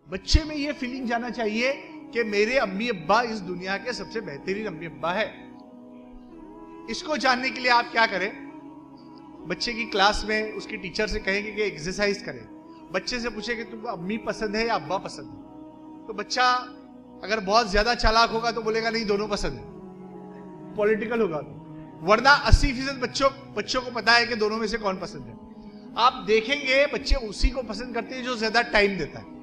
बच्चे में ये फीलिंग जाना चाहिए कि मेरे अम्मी अब्बा इस दुनिया के सबसे बेहतरीन अम्मी अब्बा है। इसको जानने के लिए आप क्या करें, बच्चे की क्लास में उसकी टीचर से कहेंगे कि एक्सरसाइज करें। बच्चे से पूछे कि तुमको अम्मी पसंद है या अब्बा पसंद है, तो बच्चा अगर बहुत ज्यादा चालाक होगा तो बोलेगा नहीं दोनों पसंद है, पॉलिटिकल होगा। वरना 80% बच्चों को पता है कि दोनों में से कौन पसंद है। आप देखेंगे बच्चे उसी को पसंद करते हैं जो ज्यादा टाइम देता है।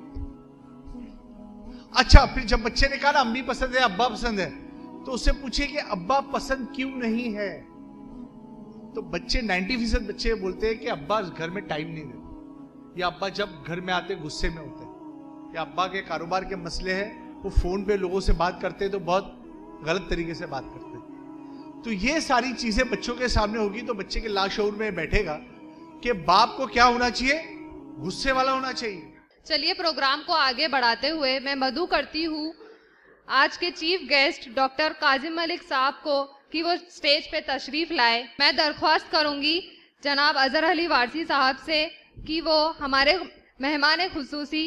अच्छा, फिर जब बच्चे ने कहा ना अम्मी पसंद है अब्बा पसंद है, तो उससे पूछिए कि अब्बा पसंद क्यों नहीं है। तो बच्चे 90% बच्चे बोलते हैं कि अब्बा घर में टाइम नहीं देते, या अब्बा जब घर में आते गुस्से में होते हैं, या अब्बा के कारोबार के मसले हैं, वो फोन पे लोगों से बात करते हैं तो बहुत गलत तरीके से बात करते हैं। तो ये सारी चीजें बच्चों के सामने होगी तो बच्चे के लाशऊर में बैठेगा कि बाप को क्या होना चाहिए, गुस्से वाला होना चाहिए। चलिए प्रोग्राम को आगे बढ़ाते हुए मैं मधु करती हूँ आज के chief guest doctor Kazim Malik साहब को कि वो स्टेज पे तशरीफ लाए। मैं दरख्वास्त करूंगी जनाब अजहर अली वारसी साहब से कि वो हमारे मेहमान खुसूसी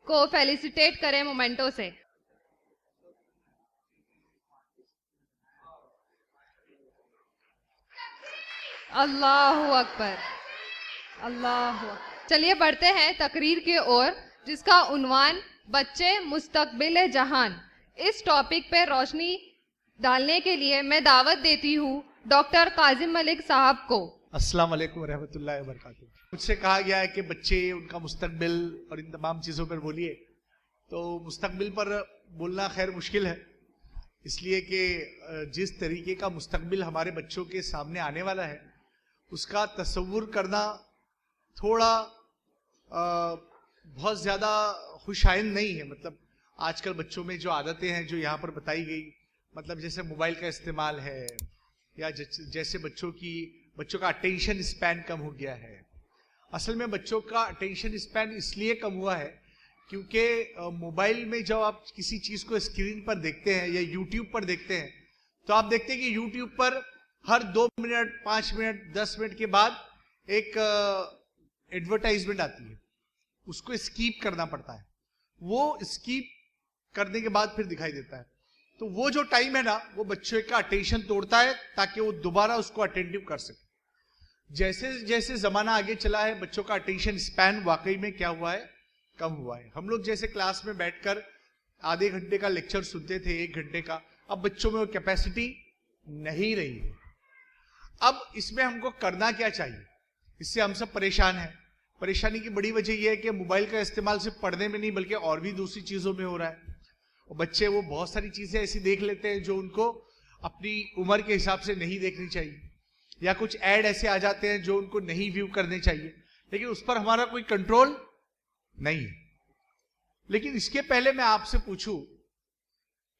को फेलिसिटेट करें मोमेंटो से। अल्लाहु अकबर, अल्लाहु अकबर। चलिए बढ़ते हैं तकरीर की ओर जिसका उन्वान बच्चे मुस्तकबिल जहान। इस टॉपिक पे रोशनी डालने के लिए मैं दावत देती हूँ डॉक्टर काजिम मलिक साहब को। अस्सलाम वालेकुम रहमतुल्लाहि व बरकातुहू। मुझसे कहा गया है कि बच्चे उनका मुस्तकबिल और इन तमाम चीज़ों पर बोलिए, तो मुस्तकबिल पर बोलना खैर मुश्किल है, इसलिए कि जिस तरीके का मुस्तकबिल हमारे बच्चों के सामने आने वाला है उसका तसव्वुर करना थोड़ा बहुत ज़्यादा खुशाइंद नहीं है। मतलब आजकल बच्चों में जो आदतें हैं जो यहाँ पर बताई गई, मतलब जैसे मोबाइल का इस्तेमाल है, या जैसे बच्चों का अटेंशन स्पैन कम हो गया है। असल में बच्चों का अटेंशन स्पैन इसलिए कम हुआ है क्योंकि मोबाइल में जब आप किसी चीज़ को स्क्रीन पर देखते हैं या यूट्यूब पर देखते हैं, तो आप देखते हैं कि यूट्यूब पर हर 2 मिनट 5 मिनट 10 मिनट के बाद एक एडवर्टाइजमेंट आती है, उसको स्कीप करना पड़ता है। वो स्कीप करने के बाद फिर दिखाई देता है। तो वो जो टाइम है ना, वो बच्चे का अटेंशन तोड़ता है ताकि वो दोबारा उसको अटेंटिव कर सके। जैसे जैसे जमाना आगे चला है बच्चों का अटेंशन स्पैन वाकई में क्या हुआ है, कम हुआ है। हम लोग जैसे क्लास में बैठकर आधे घंटे का लेक्चर सुनते थे, 1 घंटे का, अब बच्चों में वो कैपेसिटी नहीं रही है। अब इसमें हमको करना क्या चाहिए, इससे हम सब परेशान हैं। परेशानी की बड़ी वजह यह है कि मोबाइल का इस्तेमाल सिर्फ पढ़ने में नहीं बल्कि और भी दूसरी चीज़ों में हो रहा है। और बच्चे वो बहुत सारी चीज़ें ऐसी देख लेते हैं जो उनको अपनी उम्र के हिसाब से नहीं देखनी चाहिए, या कुछ ऐड ऐसे आ जाते हैं जो उनको नहीं व्यू करने चाहिए, लेकिन उस पर हमारा कोई कंट्रोल नहीं है। लेकिन इसके पहले मैं आपसे पूछूं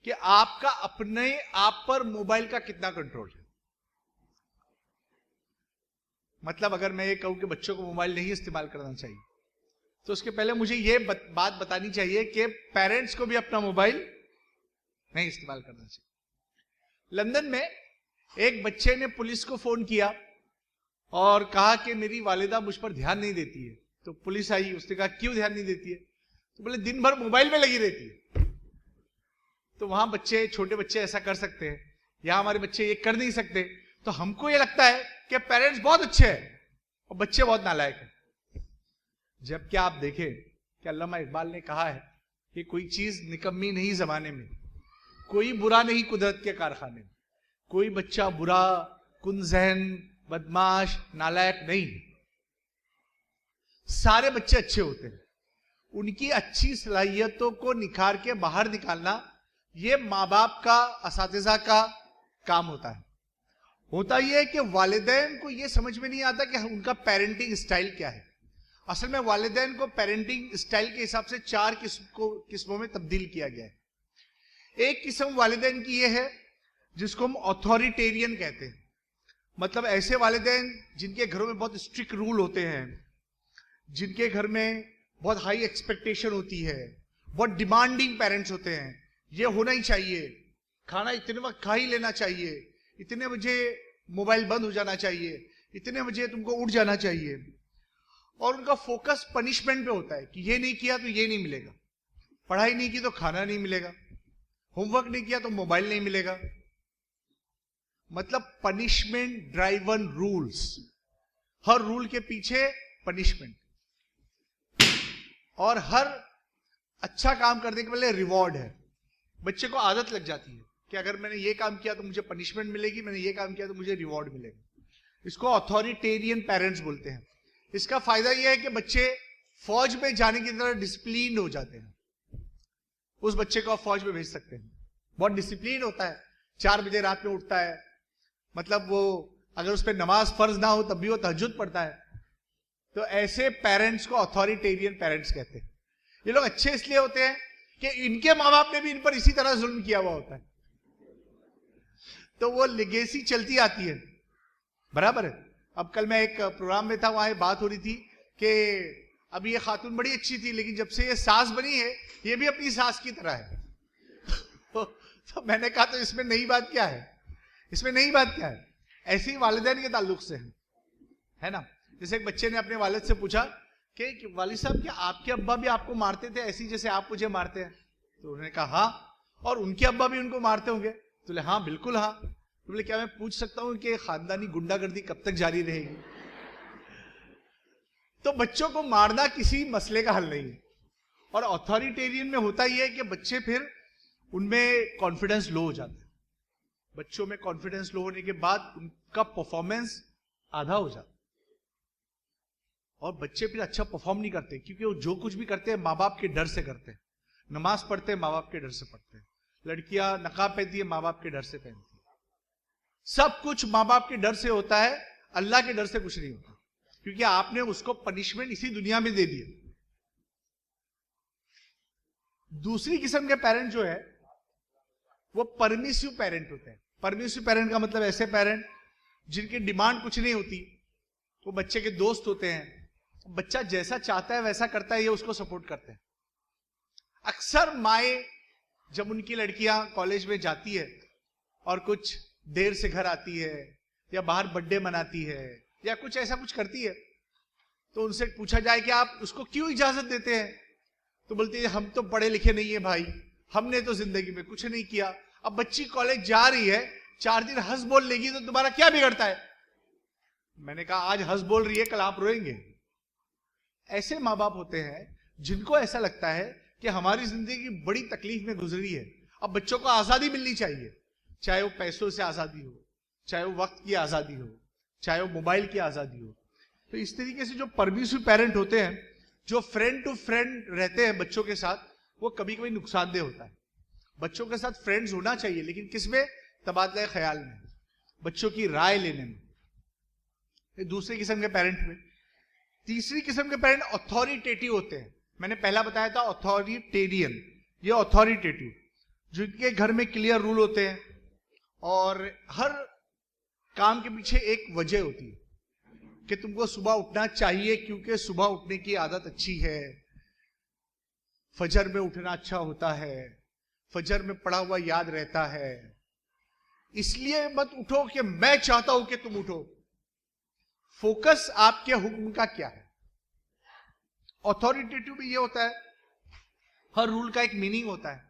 कि आपका अपने आप पर मोबाइल का कितना कंट्रोल है। मतलब अगर मैं ये कहूं कि बच्चों को मोबाइल नहीं इस्तेमाल करना चाहिए, तो उसके पहले मुझे ये बात बतानी चाहिए कि पेरेंट्स को भी अपना मोबाइल नहीं इस्तेमाल करना चाहिए। लंदन में एक बच्चे ने पुलिस को फोन किया और कहा कि मेरी वालिदा मुझ पर ध्यान नहीं देती है। तो पुलिस आई, उसने कहा क्यों ध्यान नहीं देती है, तो बोले दिन भर मोबाइल में लगी रहती है। तो वहां बच्चे, छोटे बच्चे ऐसा कर सकते हैं, यहां हमारे बच्चे ये कर नहीं सकते। तो हमको ये लगता है कि पेरेंट्स बहुत अच्छे हैं और बच्चे बहुत नालायक हैं। जबकि आप देखें कि अल्लामा इकबाल ने कहा है कि कोई चीज निकम्मी नहीं जमाने में, कोई बुरा नहीं कुदरत के कारखाने में, कोई बच्चा बुरा, कुनज़हन, बदमाश, नालायक नहीं। सारे बच्चे अच्छे होते हैं। उनकी अच्छी सलाहियतों को निखार के बाहर निकालना ये माँ बाप का, असातिज़ा का काम होता है। होता यह है कि वालिदैन को यह समझ में नहीं आता कि उनका पेरेंटिंग स्टाइल क्या है। असल में वालिदैन को पेरेंटिंग स्टाइल के हिसाब से 4 किस्मों में तब्दील किया गया है। एक किस्म वालिदैन की यह है जिसको हम ऑथोरिटेरियन कहते हैं। मतलब ऐसे वालिदैन जिनके घरों में बहुत स्ट्रिक्ट रूल होते हैं, जिनके घर में बहुत हाई एक्सपेक्टेशन होती है, बहुत डिमांडिंग पेरेंट्स होते हैं। ये होना ही चाहिए, खाना इतने वक्त खा ही लेना चाहिए, इतने बजे मोबाइल बंद हो जाना चाहिए, इतने बजे तुमको उठ जाना चाहिए। और उनका फोकस पनिशमेंट पे होता है कि ये नहीं किया तो ये नहीं मिलेगा, पढ़ाई नहीं की तो खाना नहीं मिलेगा, होमवर्क नहीं किया तो मोबाइल नहीं मिलेगा। मतलब पनिशमेंट ड्राइवन रूल्स, हर रूल के पीछे पनिशमेंट, और हर अच्छा काम करने के पहले रिवॉर्ड है। बच्चे को आदत लग जाती है कि अगर मैंने ये काम किया तो मुझे पनिशमेंट मिलेगी, मैंने ये काम किया तो मुझे रिवॉर्ड मिलेगा। इसको अथॉरिटेरियन पेरेंट्स बोलते हैं। इसका फायदा यह है कि बच्चे फौज में जाने की तरह डिसिप्लिन हो जाते हैं। उस बच्चे को आप फौज में भेज सकते हैं, बहुत डिसिप्लिन होता है, 4 बजे रात में उठता है, मतलब वो अगर उस पर नमाज फर्ज ना हो तब भी वो तहज्जुद पढ़ता है। तो ऐसे पेरेंट्स को अथॉरिटेरियन पेरेंट्स कहते हैं। ये लोग अच्छे इसलिए होते हैं कि इनके माँ बाप ने भी इन पर इसी तरह जुल्म किया हुआ होता है, तो वो लेगेसी चलती आती है, बराबर है। अब कल मैं एक प्रोग्राम में था, वहां बात हो रही थी कि अभी ये खातून बड़ी अच्छी थी, लेकिन जब से ये सास बनी है ये भी अपनी सास की तरह है। तो मैंने कहा तो इसमें नई बात क्या है, इसमें नई बात क्या है? ऐसे ही वालिदैन के ताल्लुक से है ना। जैसे एक बच्चे ने अपने वालिद से पूछा कि वालिद साहब क्या आपके अब्बा भी आपको मारते थे ऐसी जैसे आप मुझे मारते हैं? तो उन्होंने कहा हाँ, और उनके अब्बा भी उनको मारते होंगे? तो बोले हाँ बिल्कुल हाँ। तो बोले क्या मैं पूछ सकता हूं कि खानदानी गुंडागर्दी कब तक जारी रहेगी? तो बच्चों को मारना किसी मसले का हल नहीं है। और अथॉरिटेरियन में होता यह है कि बच्चे फिर उनमें कॉन्फिडेंस लो हो जाता है। बच्चों में कॉन्फिडेंस लो होने के बाद उनका परफॉर्मेंस आधा हो जाता है, और बच्चे फिर अच्छा परफॉर्म नहीं करते, क्योंकि वो जो कुछ भी करते हैं माँ बाप के डर से करते हैं। नमाज पढ़ते हैं माँ बाप के डर से पढ़ते हैं, लड़कियां नकाब पहनती है माँ बाप के डर से पहनती है, सब कुछ माँ बाप के डर से होता है, अल्लाह के डर से कुछ नहीं होता, क्योंकि आपने उसको पनिशमेंट इसी दुनिया में दे दी। दूसरी किस्म के पेरेंट जो है वो परमिसिव पेरेंट होते हैं। परमिसिव पेरेंट का मतलब ऐसे पेरेंट जिनकी डिमांड कुछ नहीं होती, वो बच्चे के दोस्त होते हैं, बच्चा जैसा चाहता है वैसा करता है, ये उसको सपोर्ट करते हैं। अक्सर माए जब उनकी लड़कियां कॉलेज में जाती है और कुछ देर से घर आती है या बाहर बर्थडे मनाती है या कुछ ऐसा कुछ करती है, तो उनसे पूछा जाए कि आप उसको क्यों इजाजत देते हैं, तो बोलती है हम तो पढ़े लिखे नहीं है भाई, हमने तो जिंदगी में कुछ नहीं किया। अब बच्ची कॉलेज जा रही है, 4 दिन हंस बोल लेगी तो तुम्हारा क्या बिगड़ता है? मैंने कहा आज हंस बोल रही है, कल आप रोएंगे। ऐसे माँ बाप होते हैं जिनको ऐसा लगता है कि हमारी जिंदगी बड़ी तकलीफ में गुजरी है, अब बच्चों को आजादी मिलनी चाहिए, चाहे वो पैसों से आजादी हो, चाहे वो वक्त की आजादी हो, चाहे वो मोबाइल की आजादी हो। तो इस तरीके से जो परमिसिव पेरेंट होते हैं, जो फ्रेंड टू फ्रेंड रहते हैं बच्चों के साथ, वो कभी कभी नुकसानदेह होता है। बच्चों के साथ फ्रेंड्स होना चाहिए, लेकिन किसमें? तबादला ख्याल में, बच्चों की राय लेने में। दूसरे किस्म के पेरेंट में। तीसरी किस्म के पेरेंट अथॉरिटेटिव होते हैं। मैंने पहला बताया था अथॉरिटेरियन, ये अथॉरिटेटिव, जिनके घर में क्लियर रूल होते हैं और हर काम के पीछे एक वजह होती है कि तुमको सुबह उठना चाहिए क्योंकि सुबह उठने की आदत अच्छी है, फजर में उठना अच्छा होता है, फजर में पढ़ा हुआ याद रहता है, इसलिए मत उठो कि मैं चाहता हूं कि तुम उठो। फोकस आपके हुक्म का क्या है? अथॉरिटेटिव भी ये होता है, हर रूल का एक मीनिंग होता है,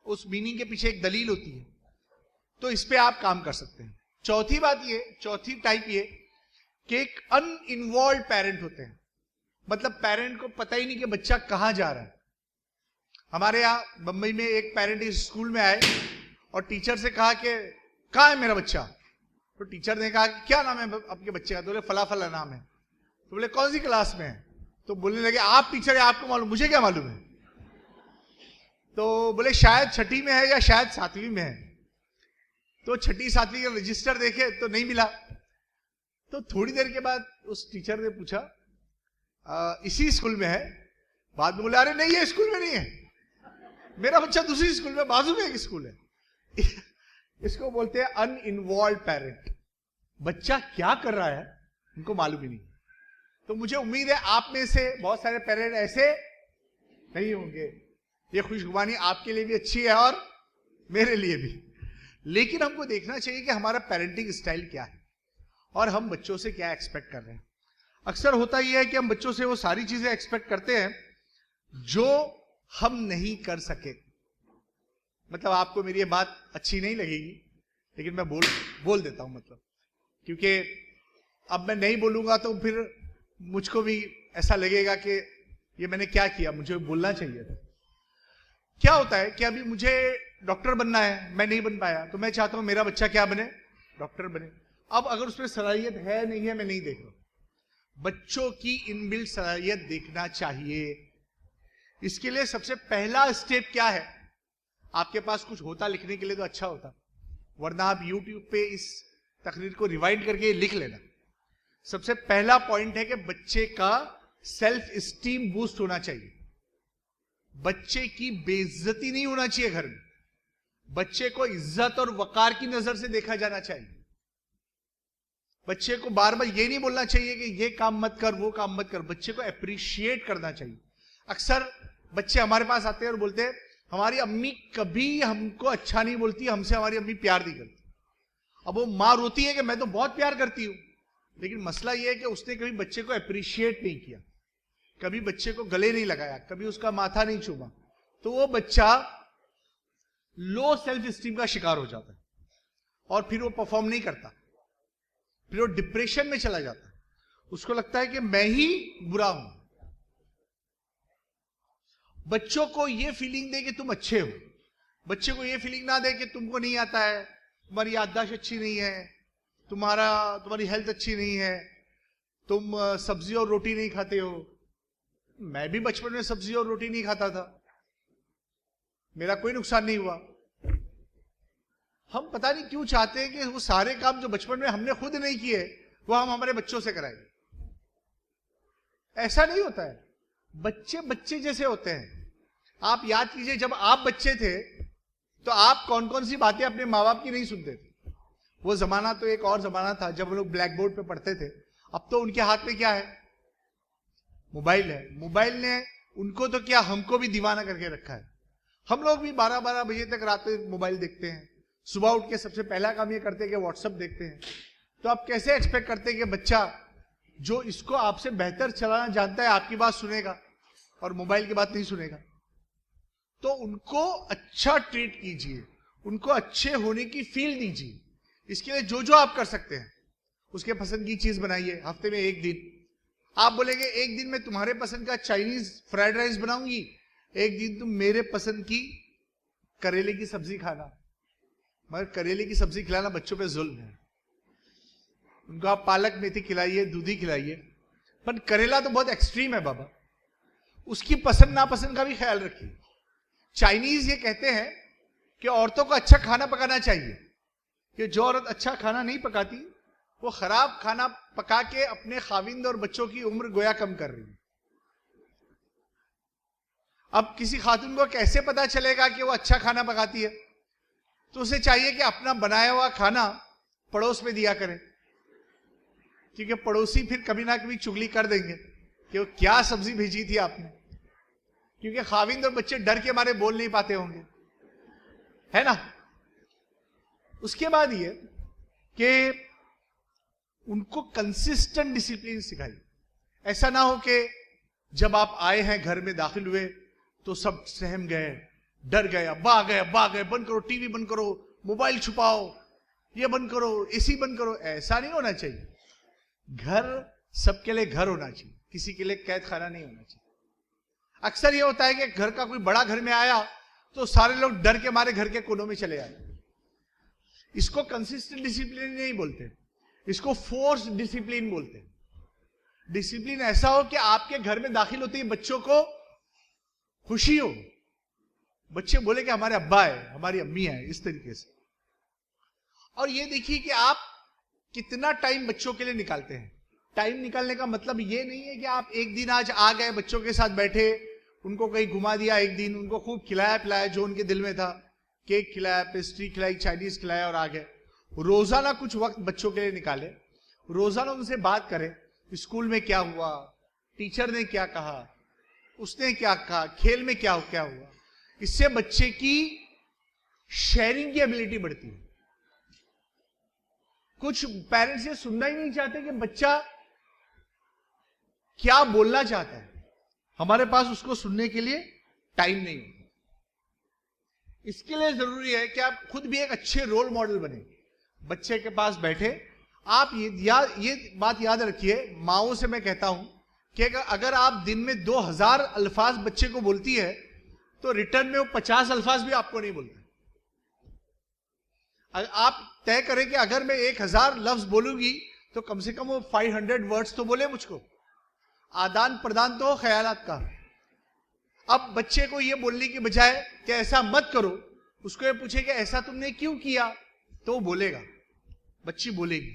उस मीनिंग के पीछे एक दलील होती है, तो इस पे आप काम कर सकते हैं। चौथी बात ये, चौथी टाइप ये कि एक अनइन्वॉल्व पेरेंट होते हैं, मतलब पेरेंट को पता ही नहीं कि बच्चा कहां जा रहा है। हमारे यहां बंबई में एक पेरेंट इस स्कूल में आए और टीचर से कहा कि कहां है मेरा बच्चा? तो टीचर ने कहा कि क्या नाम है आपके बच्चे का? तो बोले फला फला नाम है। तो बोले कौन सी क्लास में है? तो बोलने लगे आप टीचर है, आपको मालूम, मुझे क्या मालूम है? तो बोले शायद 6ठी में है या शायद 7वीं में है। तो 6ठी 7वीं का रजिस्टर देखे तो नहीं मिला। तो थोड़ी देर के बाद उस टीचर ने पूछा इसी स्कूल में है? बाद में बोले अरे नहीं, ये स्कूल में नहीं है, मेरा बच्चा दूसरी स्कूल में, बाजू में एक स्कूल है। इसको बोलते हैं अनइन्वॉल्व पेरेंट। बच्चा क्या कर रहा है उनको मालूम ही नहीं। तो मुझे उम्मीद है आप में से बहुत सारे पेरेंट ऐसे नहीं होंगे। ये खुशगुमानी आपके लिए भी अच्छी है और मेरे लिए भी, लेकिन हमको देखना चाहिए कि हमारा पेरेंटिंग स्टाइल क्या है और हम बच्चों से क्या एक्सपेक्ट कर रहे हैं। अक्सर होता यह है कि हम बच्चों से वो सारी चीजें एक्सपेक्ट करते हैं जो हम नहीं कर सके। मतलब आपको मेरी ये बात अच्छी नहीं लगेगी, लेकिन मैं बोल देता हूं, मतलब क्योंकि अब मैं नहीं बोलूंगा तो फिर मुझको भी ऐसा लगेगा कि ये मैंने क्या किया, मुझे बोलना चाहिए था। क्या होता है कि अभी मुझे डॉक्टर बनना है, मैं नहीं बन पाया, तो मैं चाहता हूं मेरा बच्चा क्या बने, डॉक्टर बने। अब अगर उसमें सलाहियत है नहीं है, मैं नहीं देख रहा। बच्चों की इनबिल्ट सलाहियत देखना चाहिए। इसके लिए सबसे पहला स्टेप क्या है? आपके पास कुछ होता लिखने के लिए तो अच्छा होता, वरना आप YouTube पे इस तकरीर को रिवाइंड करके लिख लेना। सबसे पहला पॉइंट है कि बच्चे का सेल्फ स्टीम बूस्ट होना चाहिए। बच्चे की बेइज्जती नहीं होना चाहिए घर में। बच्चे को इज्जत और वकार की नजर से देखा जाना चाहिए। बच्चे को बार बार ये नहीं बोलना चाहिए कि ये काम मत कर, वो काम मत कर। बच्चे को अप्रिशिएट करना चाहिए। अक्सर बच्चे हमारे पास आते हैं और बोलते हैं हमारी अम्मी कभी हमको अच्छा नहीं बोलती, हमसे हमारी अम्मी प्यार नहीं करती। अब वो माँ रोती है कि मैं तो बहुत प्यार करती हूं, लेकिन मसला यह है कि उसने कभी बच्चे को अप्रिशिएट नहीं किया, कभी बच्चे को गले नहीं लगाया, कभी उसका माथा नहीं चूमा। तो वो बच्चा लो सेल्फ स्टीम का शिकार हो जाता है और फिर वो परफॉर्म नहीं करता, फिर वो डिप्रेशन में चला जाता है। उसको लगता है कि मैं ही बुरा हूं। बच्चों को ये फीलिंग दे कि तुम अच्छे हो। बच्चे को ये फीलिंग ना दे कि तुमको नहीं आता है, तुम्हारी याददाश्त अच्छी नहीं है, तुम्हारी हेल्थ अच्छी नहीं है, तुम सब्जी और रोटी नहीं खाते हो। मैं भी बचपन में सब्जी और रोटी नहीं खाता था, मेरा कोई नुकसान नहीं हुआ। हम पता नहीं क्यों चाहते हैं कि वो सारे काम जो बचपन में हमने खुद नहीं किए वो हम हमारे बच्चों से कराएंगे। ऐसा नहीं होता है। बच्चे बच्चे जैसे होते हैं। आप याद कीजिए, जब आप बच्चे थे तो आप कौन कौन सी बातें अपने माँ बाप की नहीं सुनते थे। वो जमाना तो एक और जमाना था जब हम लोग ब्लैक बोर्ड पे पढ़ते थे। अब तो उनके हाथ में क्या है? मोबाइल है। मोबाइल ने उनको तो क्या, हमको भी दीवाना करके रखा है। हम लोग भी 12-12 बजे तक रात में मोबाइल देखते हैं। सुबह उठ के सबसे पहला काम ये करते हैं कि व्हाट्सएप देखते हैं। तो आप कैसे एक्सपेक्ट करते हैं कि बच्चा जो इसको आपसे बेहतर चलाना जानता है आपकी बात सुनेगा और मोबाइल की बात नहीं सुनेगा? तो उनको अच्छा ट्रीट कीजिए, उनको अच्छे होने की फील दीजिए। इसके लिए जो जो आप कर सकते हैं, उसके पसंद की चीज बनाइए। हफ्ते में एक दिन आप बोलेंगे एक दिन मैं तुम्हारे पसंद का चाइनीज फ्राइड राइस बनाऊंगी, एक दिन तुम मेरे पसंद की करेले की सब्जी खाना। मगर करेले की सब्जी खिलाना बच्चों पे जुल्म है। उनको आप पालक मेथी खिलाइए, दूधी खिलाइए, पर करेला तो बहुत एक्सट्रीम है बाबा। उसकी पसंद नापसंद का भी ख्याल रखिए। चाइनीज ये कहते हैं कि औरतों को अच्छा खाना पकाना चाहिए, कि जो औरत अच्छा खाना नहीं पकाती वो खराब खाना पका के अपने खाविंद और बच्चों की उम्र गोया कम कर रही है। अब किसी खातून को कैसे पता चलेगा कि वो अच्छा खाना पकाती है? तो उसे चाहिए कि अपना बनाया हुआ खाना पड़ोस में दिया करें, क्योंकि पड़ोसी फिर कभी ना कभी चुगली कर देंगे कि वो क्या सब्जी भेजी थी आपने। क्योंकि खाविंद और बच्चे डर के मारे बोल नहीं पाते होंगे, है ना। उसके बाद ये कि उनको कंसिस्टेंट डिसिप्लिन सिखाइए। ऐसा ना हो कि जब आप आए हैं घर में दाखिल हुए तो सब सहम गए, डर गए, अब्बा आ गए, अब्बा आ गए, बंद करो टीवी, बंद करो मोबाइल, छुपाओ, ये बंद करो, एसी बंद करो। ऐसा नहीं होना चाहिए। घर सबके लिए घर होना चाहिए, किसी के लिए कैद खाना नहीं होना चाहिए। अक्सर ये होता है कि घर का कोई बड़ा घर में आया तो सारे लोग डर के मारे घर के कोनों में चले आए। इसको कंसिस्टेंट डिसिप्लिन नहीं बोलते, इसको फोर्स डिसिप्लिन बोलते हैं। डिसिप्लिन ऐसा हो कि आपके घर में दाखिल होते ही बच्चों को खुशी हो, बच्चे बोले कि हमारे अब्बा है, हमारी अम्मी है, इस तरीके से। और ये देखिए कि आप कितना टाइम बच्चों के लिए निकालते हैं। टाइम निकालने का मतलब ये नहीं है कि आप एक दिन आज आ गए, बच्चों के साथ बैठे, उनको कहीं घुमा दिया, एक दिन उनको खूब खिलाया पिलाया जो उनके दिल में था, केक खिलाया, पेस्ट्री खिलाई, चाइनीज खिलाया और आ गए। रोजाना कुछ वक्त बच्चों के लिए निकाले, रोजाना उनसे बात करें, स्कूल में क्या हुआ, टीचर ने क्या कहा, उसने क्या कहा, खेल में क्या हुआ। इससे बच्चे की शेयरिंग की एबिलिटी बढ़ती है। कुछ पेरेंट्स ये सुनना ही नहीं चाहते कि बच्चा क्या बोलना चाहता है। हमारे पास उसको सुनने के लिए टाइम नहीं होता। इसके लिए जरूरी है कि आप खुद भी एक अच्छे रोल मॉडल बने, बच्चे के पास बैठे। आप ये बात याद रखिए, माओ से मैं कहता हूं कि अगर आप दिन में 2000 अल्फाज बच्चे को बोलती है तो रिटर्न में वो 50 अल्फाज भी आपको नहीं बोलते। आप तय करें कि अगर मैं 1000 लफ्ज बोलूंगी तो कम से कम वो 500 वर्ड्स तो बोले मुझको। आदान प्रदान तो हो ख्यालात का। अब बच्चे को ये बोलने की बजाय कि ऐसा मत करो, उसको ये पूछे कि ऐसा तुमने क्यों किया, तो वो बोलेगा, बच्ची बोलेगी।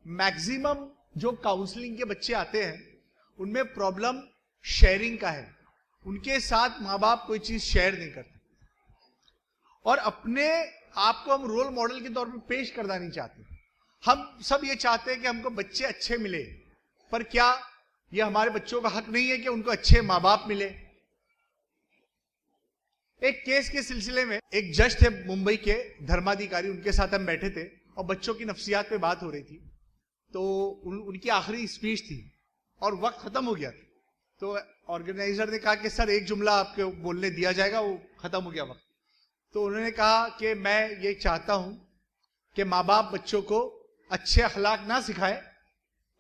मैक्सिमम जो काउंसलिंग के बच्चे आते हैं उनमें प्रॉब्लम शेयरिंग का है। उनके साथ माँ बाप कोई चीज शेयर नहीं करते, और अपने आप को हम रोल मॉडल के तौर पर पेश करना नहीं चाहते। हम सब ये चाहते हैं कि हमको बच्चे अच्छे मिले, पर क्या ये हमारे बच्चों का हक नहीं है कि उनको अच्छे माँ बाप मिले? एक केस के सिलसिले में एक जज थे मुंबई के धर्माधिकारी, उनके साथ हम बैठे थे और बच्चों की नफ्सियात पे बात हो रही थी। तो उनकी आखिरी स्पीच थी और वक्त खत्म हो गया था। तो ऑर्गेनाइजर ने कहा कि सर एक जुमला आपको बोलने दिया जाएगा, वो खत्म हो गया वक्त। तो उन्होंने कहा कि मैं ये चाहता हूं कि माँ बाप बच्चों को अच्छे अखलाक ना सिखाए,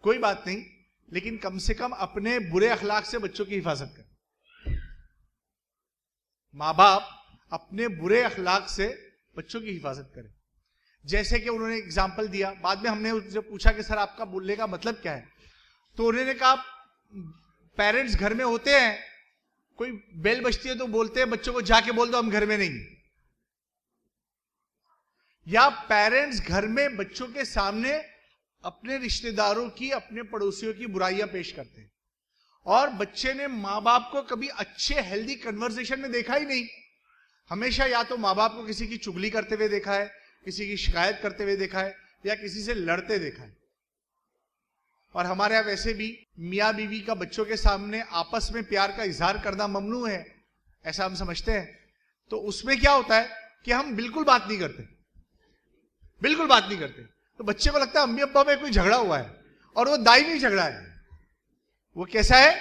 कोई बात नहीं, लेकिन कम से कम अपने बुरे अखलाक से बच्चों की हिफाजत करें। माँ बाप अपने बुरे अखलाक से बच्चों की हिफाजत करें। जैसे कि उन्होंने एग्जाम्पल दिया, बाद में हमने उनसे पूछा कि सर आपका बोलने का मतलब क्या है? तो उन्होंने कहा पेरेंट्स घर में होते हैं, कोई बेल बजती है तो बोलते हैं बच्चों को जाके बोल दो हम घर में नहीं। या पेरेंट्स घर में बच्चों के सामने अपने रिश्तेदारों की, अपने पड़ोसियों की बुराइयां पेश करते हैं, और बच्चे ने माँ बाप को कभी अच्छे हेल्दी कन्वर्सेशन में देखा ही नहीं। हमेशा या तो माँ बाप को किसी की चुगली करते हुए देखा है, किसी की शिकायत करते हुए देखा है, या किसी से लड़ते देखा है। और हमारे यहाँ वैसे भी मियाँ बीवी का बच्चों के सामने आपस में प्यार का इजहार करना ममनू है, ऐसा हम समझते हैं। तो उसमें क्या होता है कि हम बिल्कुल बात नहीं करते, बिल्कुल बात नहीं करते। तो बच्चे को लगता है अम्मी अब्बा में कोई झगड़ा हुआ है, और वो दायमी झगड़ा है। वो कैसा है?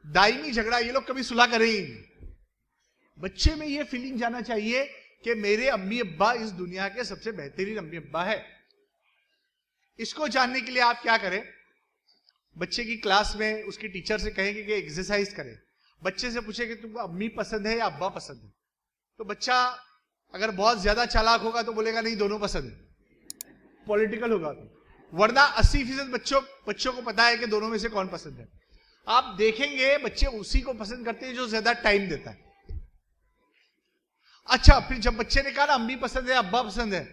दायमी झगड़ा। ये लोग कभी सुलह करेंगे नहीं। बच्चे में ये फीलिंग जाना चाहिए कि मेरे अम्मी अब्बा इस दुनिया के सबसे बेहतरीन अम्मी अब्बा है। इसको जानने के लिए आप क्या करें, बच्चे की क्लास में उसकी टीचर से कहेंगे कि एक्सरसाइज करें। बच्चे से पूछे कि तुमको अम्मी पसंद है या अब्बा पसंद है? तो बच्चा अगर बहुत ज्यादा चालाक होगा तो बोलेगा नहीं दोनों पसंद है, पॉलिटिकल होगा तो। वरना 80% बच्चों को पता है कि दोनों में से कौन पसंद है। आप देखेंगे बच्चे उसी को पसंद करते हैं जो ज्यादा टाइम देता है। अच्छा, फिर जब बच्चे ने कहा ना अम्मी पसंद है अब्बा पसंद है,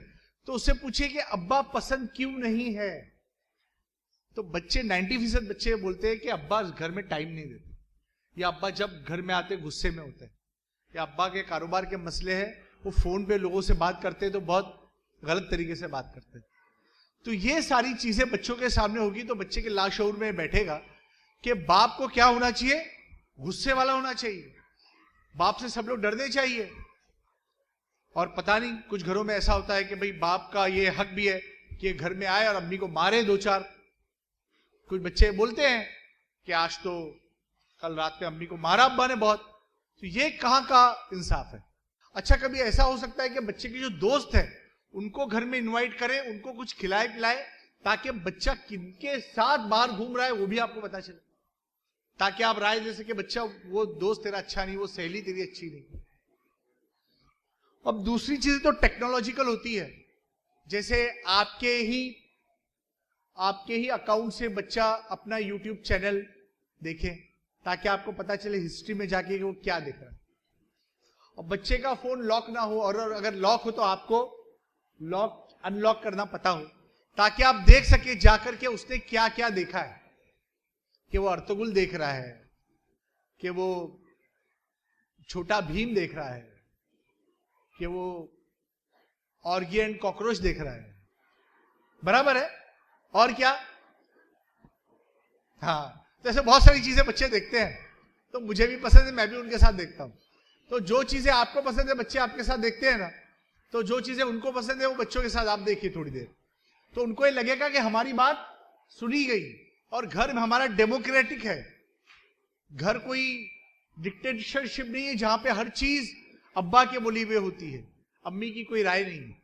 तो उससे पूछिए कि अब्बा पसंद क्यों नहीं है? तो बच्चे 90% बच्चे बोलते हैं कि अब्बा घर में टाइम नहीं देते, या अब्बा जब घर में आते गुस्से में होते हैं, या अब्बा के कारोबार के मसले हैं, वो फोन पे लोगों से बात करते हैं तो बहुत गलत तरीके से बात करते हैं। तो ये सारी चीजें बच्चों के सामने होगी तो बच्चे के लाशऊर में बैठेगा कि बाप को क्या होना चाहिए? गुस्से वाला होना चाहिए। बाप से सब लोग डरने चाहिए। और पता नहीं कुछ घरों में ऐसा होता है कि भाई बाप का ये हक भी है कि घर में आए और अम्मी को मारे 2-4। कुछ बच्चे बोलते हैं कि आज तो कल रात में अम्मी को मारा अब्बा ने बहुत। तो ये कहां का इंसाफ है? अच्छा, कभी ऐसा हो सकता है कि बच्चे के जो दोस्त हैं उनको घर में इनवाइट करें, उनको कुछ खिलाए पिलाए, ताकि बच्चा किनके साथ बाहर घूम रहा है वो भी आपको पता चले, ताकि आप राय दे सके बच्चा वो दोस्त तेरा अच्छा नहीं, वो सहेली तेरी अच्छी नहीं। अब दूसरी चीज तो टेक्नोलॉजिकल होती है, जैसे आपके ही अकाउंट से बच्चा अपना यूट्यूब चैनल देखे, ताकि आपको पता चले हिस्ट्री में जाके कि वो क्या देख रहा है। और बच्चे का फोन लॉक ना हो, और अगर लॉक हो तो आपको लॉक अनलॉक करना पता हो, ताकि आप देख सके जाकर के उसने क्या क्या देखा है। कि वो अर्तुगरुल देख रहा है, कि वो छोटा भीम देख रहा है, कि वो ऑर्गी एंड कॉकरोच देख रहा है। बराबर है? और क्या? हाँ, तो ऐसे बहुत सारी चीजें बच्चे देखते हैं, तो मुझे भी पसंद है, मैं भी उनके साथ देखता हूं। तो जो चीजें आपको पसंद है बच्चे आपके साथ देखते हैं ना, तो जो चीजें उनको पसंद है वो बच्चों के साथ आप देखिए थोड़ी देर, तो उनको ये लगेगा कि हमारी बात सुनी गई। और घर में हमारा डेमोक्रेटिक है, घर कोई डिक्टेटरशिप नहीं है जहां पे हर चीज अब्बा के बोली हुए होती है, अम्मी की कोई राय नहीं है,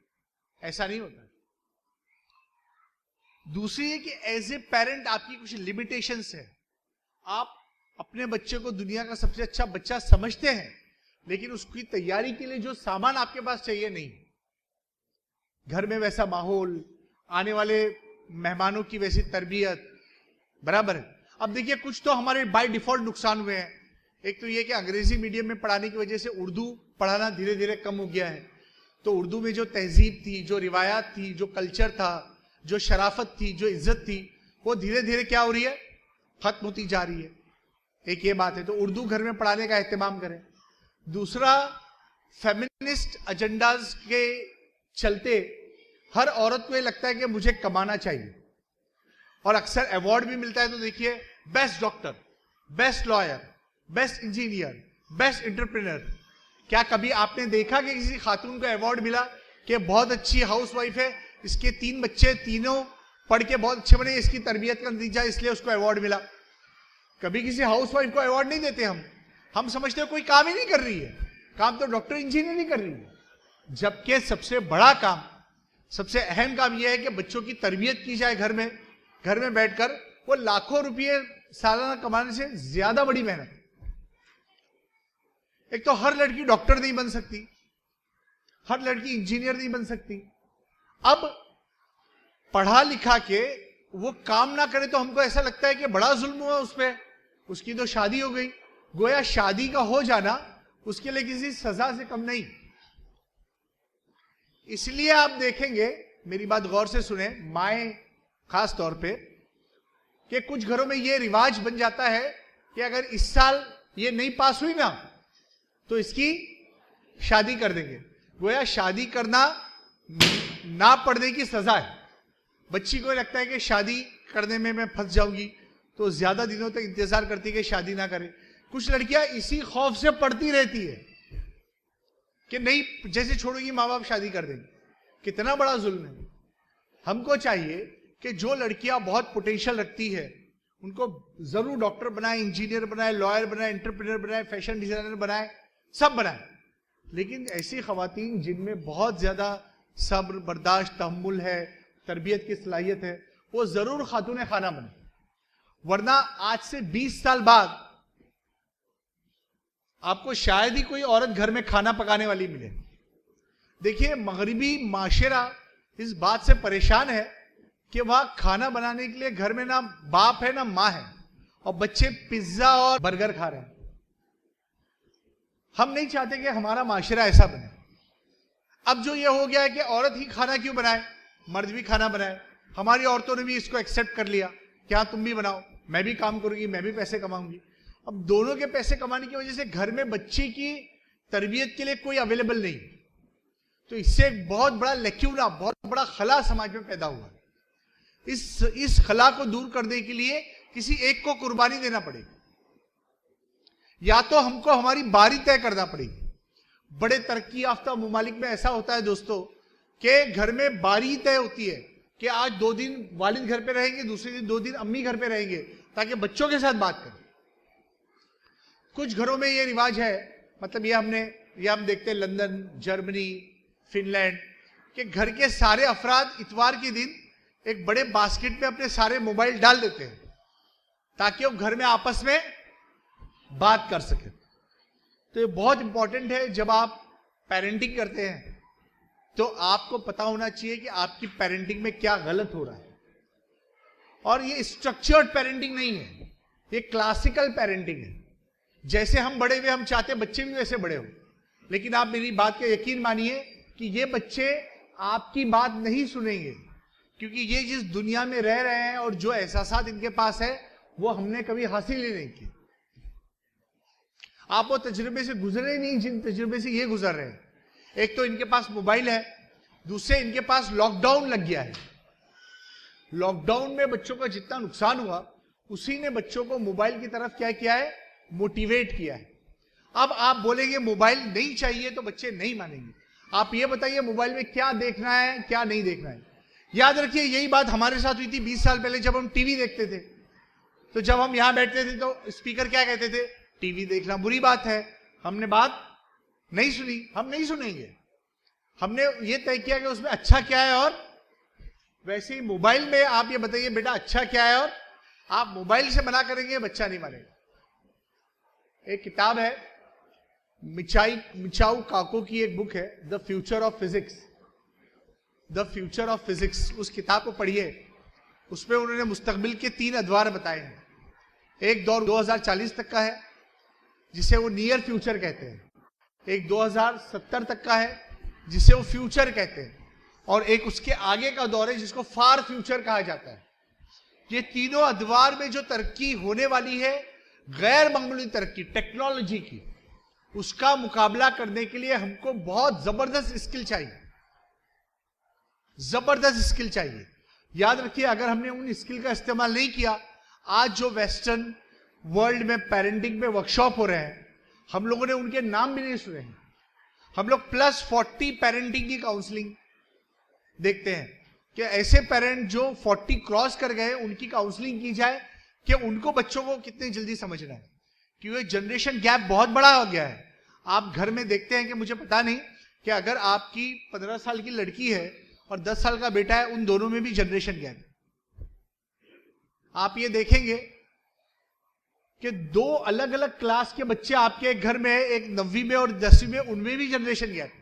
ऐसा नहीं होता। दूसरी है कि एज ए पेरेंट आपकी कुछ लिमिटेशंस है। आप अपने बच्चे को दुनिया का सबसे अच्छा बच्चा समझते हैं, लेकिन उसकी तैयारी के लिए जो सामान आपके पास चाहिए नहीं, घर में वैसा माहौल, आने वाले मेहमानों की वैसी तरबियत, बराबर है। अब देखिए कुछ तो हमारे बाय डिफॉल्ट नुकसान हुए हैं। एक तो ये कि अंग्रेजी मीडियम में पढ़ाने की वजह से उर्दू पढ़ाना धीरे धीरे कम हो गया है। तो उर्दू में जो तहजीब थी, जो रिवायात थी, जो कल्चर था, जो शराफत थी, जो इज्जत थी, वो धीरे धीरे क्या हो रही है, खत्म होती जा रही है। एक ये बात है, तो उर्दू घर में पढ़ाने का एहतमाम करें। दूसरा, फेमिनिस्ट एजेंडाज के चलते हर औरत को ये लगता है कि मुझे कमाना चाहिए, और अक्सर अवार्ड भी मिलता है। तो देखिए, best doctor, best lawyer, best engineer, best entrepreneur. क्या कभी आपने देखा कि किसी खातून को अवार्ड मिला कि बहुत अच्छी हाउसवाइफ है, इसके 3 बच्चे, तीनों पढ़ के बहुत अच्छे बने, इसकी तरबियत का नतीजा इसलिए उसको अवार्ड मिला? कभी किसी हाउसवाइफ को अवार्ड नहीं देते हम समझते हैं कोई काम ही नहीं कर रही है, काम तो डॉक्टर इंजीनियर नहीं कर रही है। जबकि सबसे बड़ा काम, सबसे अहम काम यह है कि बच्चों की तरबियत की जाए घर में बैठकर। वो लाखों रुपये सालाना कमाने से ज्यादा बड़ी मेहनत। एक तो हर लड़की डॉक्टर नहीं बन सकती, हर लड़की इंजीनियर नहीं बन सकती। अब पढ़ा लिखा के वो काम ना करे तो हमको ऐसा लगता है कि बड़ा जुल्म हुआ उस पर, उसकी तो शादी हो गई। गोया शादी का हो जाना उसके लिए किसी सजा से कम नहीं। इसलिए आप देखेंगे, मेरी बात गौर से सुने, माए खास तौर पे, कि कुछ घरों में ये रिवाज बन जाता है कि अगर इस साल ये नहीं पास हुई ना तो इसकी शादी कर देंगे। गोया शादी करना ना पढ़ने की सजा है। बच्ची को लगता है कि शादी करने में मैं फंस जाऊंगी, तो ज्यादा दिनों तक इंतजार करती है कि शादी ना करे। कुछ लड़कियां इसी खौफ से पढ़ती रहती है कि नहीं, जैसे छोड़ोगी माँ बाप शादी कर देंगे। कितना बड़ा जुल्म है। हमको चाहिए कि जो लड़कियां बहुत पोटेंशियल रखती है उनको जरूर डॉक्टर बनाए, इंजीनियर बनाए, लॉयर बनाए, एंटरप्रेन्योर बनाए, फैशन डिजाइनर बनाए, सब बनाए। लेकिन ऐसी खवातीन जिनमें बहुत ज्यादा सब्र, बर्दाश्त, तहम्मुल है, तरबियत की सलाहियत है, वो जरूर खातून खाना बने। वरना आज से 20 साल बाद आपको शायद ही कोई औरत घर में खाना पकाने वाली मिले। देखिए, मगरिबी माशरा इस बात से परेशान है कि वहां खाना बनाने के लिए घर में ना बाप है ना मां है, और बच्चे पिज्जा और बर्गर खा रहे हैं। हम नहीं चाहते कि हमारा माशरा ऐसा बने। अब जो ये हो गया है कि औरत ही खाना क्यों बनाए, मर्द भी खाना बनाए। हमारी औरतों ने भी इसको एक्सेप्ट कर लिया कि हाँ तुम भी बनाओ, मैं भी काम करूंगी, मैं भी पैसे कमाऊंगी। अब दोनों के पैसे कमाने की वजह से घर में बच्चे की तरबियत के लिए कोई अवेलेबल नहीं, तो इससे एक बहुत बड़ा लेक्यूना, बहुत बड़ा खला समाज में पैदा हुआ। इस खला को दूर करने के लिए किसी एक को कुर्बानी देना पड़ेगी, या तो हमको हमारी बारी तय करना पड़ेगी। बड़े तरक्की याफ्ता मुमालिक में ऐसा होता है दोस्तों कि घर में बारी तय होती है कि आज 2 दिन वालिद घर पे रहेंगे, दूसरे दिन 2 दिन अम्मी घर पे रहेंगे, ताकि बच्चों के साथ बात करें। कुछ घरों में ये रिवाज है, मतलब ये हम देखते हैं लंदन, जर्मनी, फिनलैंड, कि घर के सारे अफराद इतवार के दिन एक बड़े बास्केट में अपने सारे मोबाइल डाल देते हैं ताकि वो घर में आपस में बात कर सके। तो ये बहुत इंपॉर्टेंट है। जब आप पेरेंटिंग करते हैं तो आपको पता होना चाहिए कि आपकी पेरेंटिंग में क्या गलत हो रहा है। और ये स्ट्रक्चर्ड पेरेंटिंग नहीं है, ये क्लासिकल पेरेंटिंग है। जैसे हम बड़े हुए, हम चाहते हैं बच्चे भी वैसे बड़े हो। लेकिन आप मेरी बात का यकीन मानिए कि ये बच्चे आपकी बात नहीं सुनेंगे, क्योंकि ये जिस दुनिया में रह रहे हैं और जो एहसासात इनके पास है वो हमने कभी हासिल ही नहीं किए। आप वो तजुर्बे से गुजरे नहीं जिन तजुर्बे से ये गुजर रहे हैं। एक तो इनके पास मोबाइल है, दूसरे इनके पास लॉकडाउन लग गया है। लॉकडाउन में बच्चों का जितना नुकसान हुआ, उसी ने बच्चों को मोबाइल की तरफ क्या किया है, मोटिवेट किया है। अब आप बोलेंगे मोबाइल नहीं चाहिए तो बच्चे नहीं मानेंगे। आप ये बताइए मोबाइल में क्या देखना है, क्या नहीं देखना है। याद रखिए, यही बात हमारे साथ हुई थी 20 साल पहले जब हम टीवी देखते थे। तो जब हम यहां बैठते थे तो स्पीकर क्या कहते थे, टीवी देखना बुरी बात है, हमने बात नहीं सुनी, हम नहीं सुनेंगे। हमने ये तय किया कि उसमें अच्छा क्या है, और वैसे ही मोबाइल में आप ये बताइए बेटा अच्छा क्या है, और आप मोबाइल से मना करेंगे, बच्चा नहीं मानेगा। एक किताब है मिचाऊ काको की, एक बुक है the future of physics, the future of physics. उस किताब को पढ़िए, उसमें उन्होंने मुस्तकबिल के 3 अद्वार बताए हैं। एक दौर 2040 तक का है जिसे वो नियर फ्यूचर कहते हैं, एक 2070 तक का है जिसे वो फ्यूचर कहते हैं, और एक उसके आगे का दौर है जिसको फार फ्यूचर कहा जाता है। ये तीनों अद्वार में जो तरक्की होने वाली है, गैर मामूली तरक्की टेक्नोलॉजी की, उसका मुकाबला करने के लिए हमको बहुत जबरदस्त स्किल चाहिए, जबरदस्त स्किल चाहिए। याद रखिए, अगर हमने उन स्किल का इस्तेमाल नहीं किया, आज जो वेस्टर्न वर्ल्ड में पेरेंटिंग में वर्कशॉप हो रहे हैं, हम लोगों ने उनके नाम भी नहीं सुने हैं। हम लोग +40 पेरेंटिंग की काउंसलिंग देखते हैं कि ऐसे पेरेंट जो 40 क्रॉस कर गए, उनकी काउंसलिंग की जाए कि उनको बच्चों को कितनी जल्दी समझना है, क्योंकि जनरेशन गैप बहुत बड़ा हो गया है। आप घर में देखते हैं कि मुझे पता नहीं कि अगर आपकी 15 साल की लड़की है और 10 साल का बेटा है, उन दोनों में भी जनरेशन गैप। आप ये देखेंगे कि 2 अलग अलग क्लास के बच्चे आपके घर में है, एक 9वीं में और 10वीं में, उनमें भी जनरेशन गैप।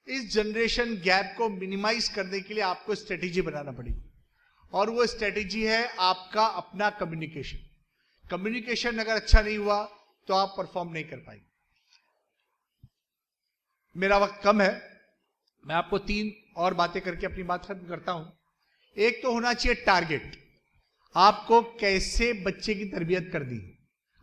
इस जनरेशन गैप को मिनिमाइज करने के लिए आपको स्ट्रेटेजी बनाना पड़ेगी, और वो स्ट्रेटेजी है आपका अपना कम्युनिकेशन। कम्युनिकेशन अगर अच्छा नहीं हुआ तो आप परफॉर्म नहीं कर पाएंगे। मेरा वक्त कम है, मैं आपको 3 और बातें करके अपनी बात खत्म करता हूं। एक तो होना चाहिए टारगेट, आपको कैसे बच्चे की तरबियत कर दी,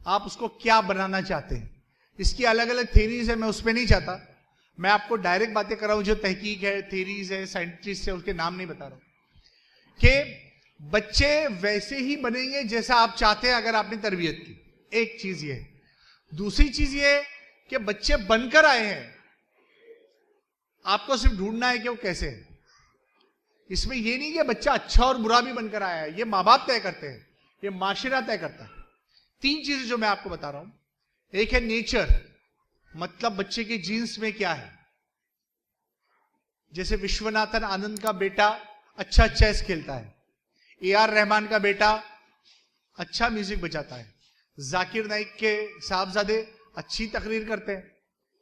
आप उसको क्या बनाना चाहते हैं। इसकी अलग अलग थेरीज है, मैं उसमें नहीं चाहता, मैं आपको डायरेक्ट बातें कर रहा हूं जो तहकीक है, थेरीज है, साइंटिस्ट है, उसके नाम नहीं बता रहा हूं। कि बच्चे वैसे ही बनेंगे जैसा आप चाहते हैं अगर आपने तरबियत की। एक चीज ये है। दूसरी चीज ये है कि बच्चे बनकर आए हैं, आपको सिर्फ ढूंढना है कि वो कैसे है। इसमें ये नहीं कि बच्चा अच्छा और बुरा भी बनकर आया है, ये माँ बाप तय करते हैं, ये माशरा तय करता है। 3 चीजें जो मैं आपको बता रहा हूं, एक है नेचर, मतलब बच्चे के जीन्स में क्या है। जैसे विश्वनाथन आनंद का बेटा अच्छा चेस खेलता है, AR रहमान का बेटा अच्छा म्यूजिक बजाता है, जाकिर नाइक के साहबजादे अच्छी तकरीर करते हैं,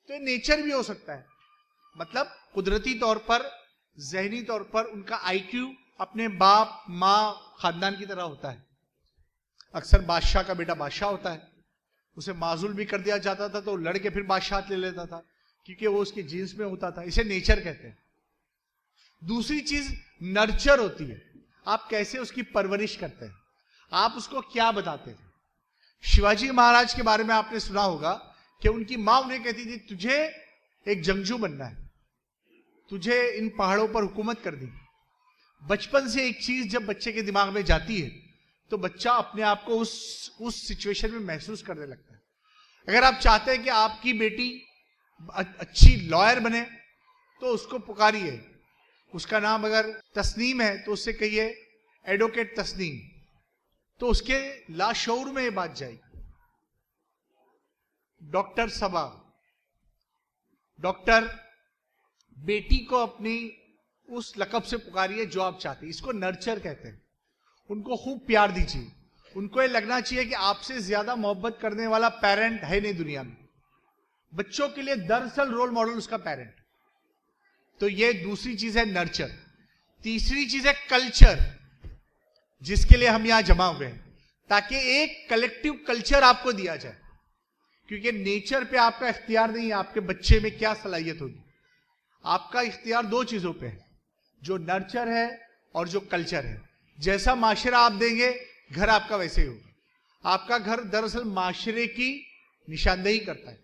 तो ये नेचर भी हो सकता है। मतलब कुदरती तौर पर, जहनी तौर पर उनका IQ अपने बाप माँ खानदान की तरह होता है। अक्सर बादशाह का बेटा बादशाह होता है, उसे माजूल भी कर दिया जाता था तो लड़के फिर बादशाह ले लेता था, क्योंकि वो उसके जीन्स में होता था। इसे नेचर कहते हैं। दूसरी चीज नर्चर होती है, आप कैसे उसकी परवरिश करते हैं, आप उसको क्या बताते थे। शिवाजी महाराज के बारे में आपने सुना होगा कि उनकी मां उन्हें कहती थी, तुझे एक जंगजू बनना है, तुझे इन पहाड़ों पर हुकूमत कर दी। बचपन से एक चीज जब बच्चे के दिमाग में जाती है तो बच्चा अपने आप को उस सिचुएशन में महसूस करने लगता है। अगर आप चाहते हैं कि आपकी बेटी अच्छी लॉयर बने तो उसको पुकारिए, उसका नाम अगर तस्नीम है तो उससे कहिए एडवोकेट तस्नीम, तो उसके लाशऊर में ये बात जाएगी। डॉक्टर सबा, डॉक्टर, बेटी को अपनी उस लकब से पुकारिए जो आप चाहते हैं। इसको नर्चर कहते हैं। उनको खूब प्यार दीजिए, उनको ये लगना चाहिए कि आपसे ज्यादा मोहब्बत करने वाला पेरेंट है नहीं दुनिया में। बच्चों के लिए दरअसल रोल मॉडल उसका पेरेंट। तो ये दूसरी चीज है नर्चर। तीसरी चीज है कल्चर, जिसके लिए हम यहां जमा हुए हैं, ताकि एक कलेक्टिव कल्चर आपको दिया जाए। क्योंकि नेचर पे आपका इख्तियार नहीं है, आपके बच्चे में क्या सलाहियत होगी। आपका इख्तियार 2 चीजों पे है, जो नर्चर है और जो कल्चर है। जैसा माशरा आप देंगे, घर आपका वैसे ही होगा। आपका घर दरअसल माशरे की निशानदेही करता है,